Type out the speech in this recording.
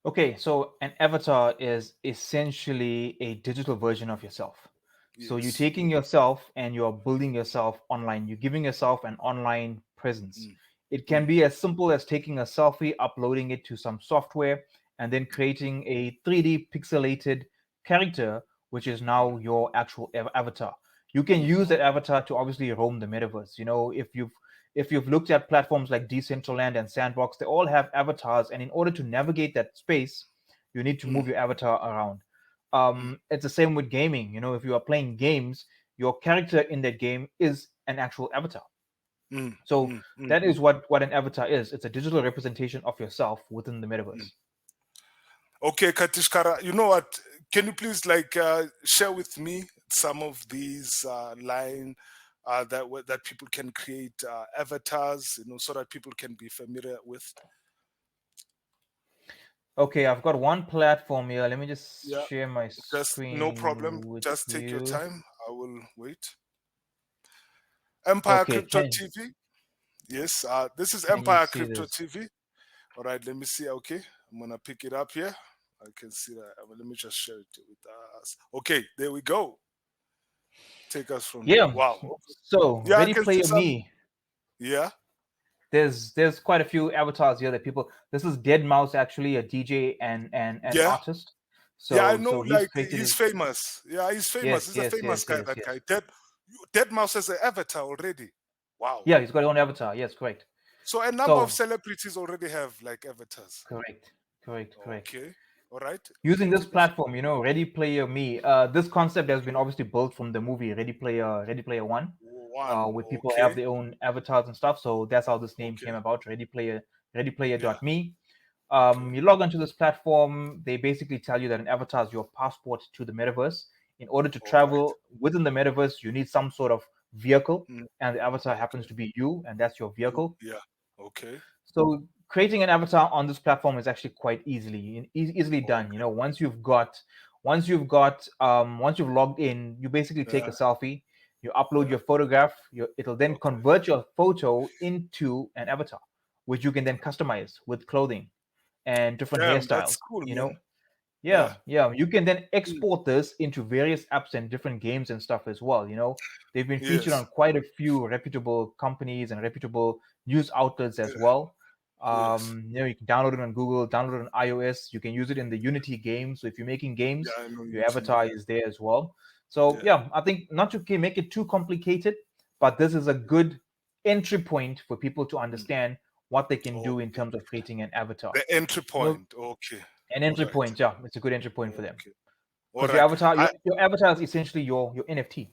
Okay, so an avatar is essentially a digital version of yourself. So you're Yes. taking yourself and you're building yourself online. You're giving yourself an online presence. Mm, It can mm, be as simple as taking a selfie, uploading it to some software, and then creating a 3D pixelated character, which is mm, now your actual avatar. You can use that mm, avatar to obviously roam the metaverse. If you've looked at platforms like Decentraland and Sandbox, they all have avatars, and in order to navigate that space, you need to mm, move your avatar around. mm, It's the same with gaming. If you are playing games, your character in that game is an actual avatar. mm, So mm, mm, that is what an avatar is. It's a digital representation of yourself within the mm. metaverse. Okay, Katishkara, you know what? Can you please share with me some of these line that people can create avatars, so that people can be familiar with? Okay, I've got one platform here. Let me just Yeah, share my just no problem. screen with Just take your you. time. I will wait. Empire Okay, Crypto can TV. Yes, this is can you Empire see Crypto this? TV. All right, let me see. Okay, I'm gonna pick it up here. I can see that. Let me just share it with us. Okay, there we go. Take us from there. Yeah. Wow. Okay. So Yeah, I Ready can see Player some. Me. Yeah, There's quite a few avatars here that people. This is Dead Mouse, actually a DJ and yeah, artist. yeah. I So know. so he's Like created he's it. famous. Yeah, he's famous. Yes, He's a yes, famous yes, guy. yes, That yes. guy. Dead Mouse has an avatar already. Wow. Yeah, he's got his own avatar. Yes, correct. So a number of So celebrities already have like avatars. correct, correct, correct. Okay. All right. Using Okay. this Take us. platform, Ready Player Me. This concept has been obviously built from the movie Ready Player One, One. where people have Okay. their own avatars and stuff. So that's how this name Okay. came about. Yeah. ReadyPlayer.me. Okay. You log onto this platform. They basically tell you that an avatar is your passport to the metaverse. In order to All right. travel within the metaverse, you need some sort of vehicle, Mm, and the avatar happens okay. to be you, and that's your You. vehicle. Yeah. Okay. So creating an avatar on this platform is actually quite easily done. Okay. Once you've logged in, you basically take Yeah. a selfie, you upload Yeah. your photograph, it'll then Okay. convert your photo into an avatar, which you can then customize with clothing and different Damn, that's hairstyles. cool, man. Yeah, Yeah. yeah. You can then Mm, export this into various apps and different games and stuff as well. They've been featured yes. on quite a few reputable companies and reputable news outlets as Yeah. well. Yes. You can download it on Google, download it on iOS. You can use it in the Unity game. So if you're making Yeah, games, I know your you too. avatar Yeah. is there as well. So Yeah. yeah, I think not to make it too complicated, but this is a good entry point for people to Mm. understand what they can do in Okay. terms of creating an avatar. The entry You know, point. Okay. an All entry right. point, yeah, it's a good entry point for them Okay. All because your right. avatar, your, I your avatar is essentially your NFT.